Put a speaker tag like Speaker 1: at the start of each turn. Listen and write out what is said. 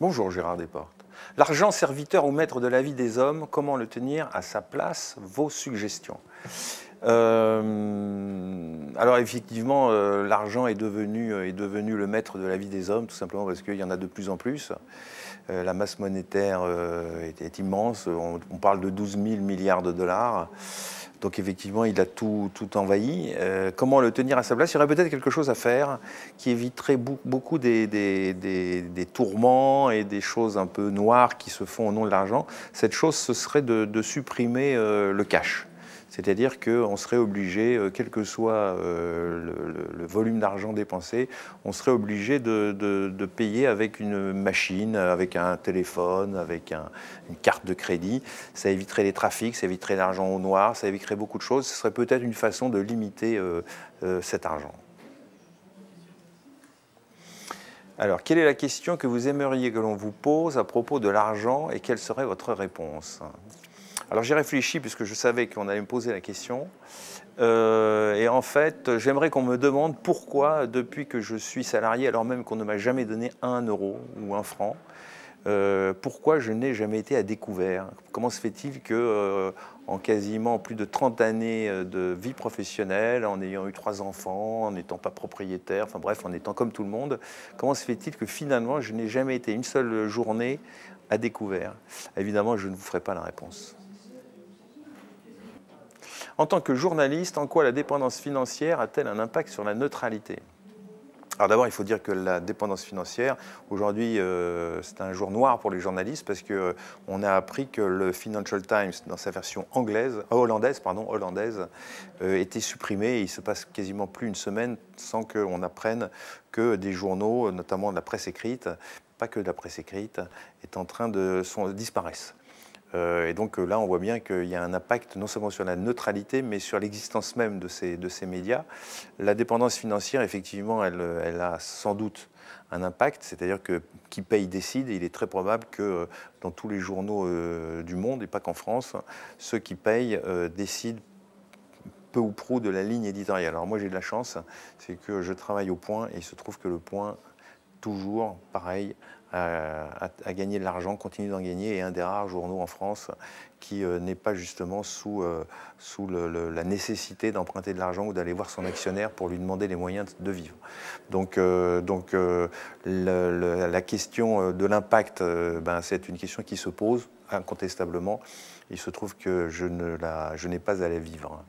Speaker 1: Bonjour Gérard Desportes. L'argent serviteur ou maître de la vie des hommes, comment le tenir à sa place? Vos suggestions. Alors effectivement, l'argent est devenu le maître de la vie des hommes, tout simplement parce qu'il y en a de plus en plus. La masse monétaire est immense, on parle de 12 000 milliards de dollars. Donc effectivement, il a tout envahi. Comment le tenir à sa place? Il y aurait peut-être quelque chose à faire qui éviterait beaucoup des tourments et des choses un peu noires qui se font au nom de l'argent. Cette chose, ce serait de supprimer le cash. C'est-à-dire qu'on serait obligé, quel que soit le volume d'argent dépensé, on serait obligé de payer avec une machine, avec un téléphone, avec une carte de crédit. Ça éviterait les trafics, ça éviterait l'argent au noir, ça éviterait beaucoup de choses. Ce serait peut-être une façon de limiter cet argent. Alors, quelle est la question que vous aimeriez que l'on vous pose à propos de l'argent et quelle serait votre réponse? Alors j'ai réfléchi puisque je savais qu'on allait me poser la question. Et en fait, j'aimerais qu'on me demande pourquoi, depuis que je suis salarié, alors même qu'on ne m'a jamais donné 1 euro ou 1 franc, pourquoi je n'ai jamais été à découvert? Comment se fait-il que, en quasiment plus de 30 années de vie professionnelle, en ayant eu 3 enfants, en n'étant pas propriétaire, enfin bref, en étant comme tout le monde, comment se fait-il que finalement je n'ai jamais été une seule journée à découvert? Évidemment, je ne vous ferai pas la réponse. En tant que journaliste, en quoi la dépendance financière a-t-elle un impact sur la neutralité? Alors d'abord, il faut dire que la dépendance financière, aujourd'hui, c'est un jour noir pour les journalistes parce qu'on a appris que le Financial Times, dans sa version hollandaise, était supprimé. Et il ne se passe quasiment plus une semaine sans qu'on apprenne que des journaux, notamment de la presse écrite, pas que de la presse écrite, est en train de disparaître. Et donc là, on voit bien qu'il y a un impact non seulement sur la neutralité, mais sur l'existence même de ces médias. La dépendance financière, effectivement, elle a sans doute un impact, c'est-à-dire que qui paye décide, et il est très probable que dans tous les journaux du monde, et pas qu'en France, ceux qui payent décident peu ou prou de la ligne éditoriale. Alors moi, j'ai de la chance, c'est que je travaille au Point, et il se trouve que le Point, toujours pareil, à gagner de l'argent, continue d'en gagner, et un des rares journaux en France qui n'est pas justement sous la nécessité d'emprunter de l'argent ou d'aller voir son actionnaire pour lui demander les moyens de vivre. Donc la question de l'impact, c'est une question qui se pose incontestablement. Il se trouve que je n'ai pas à la vivre.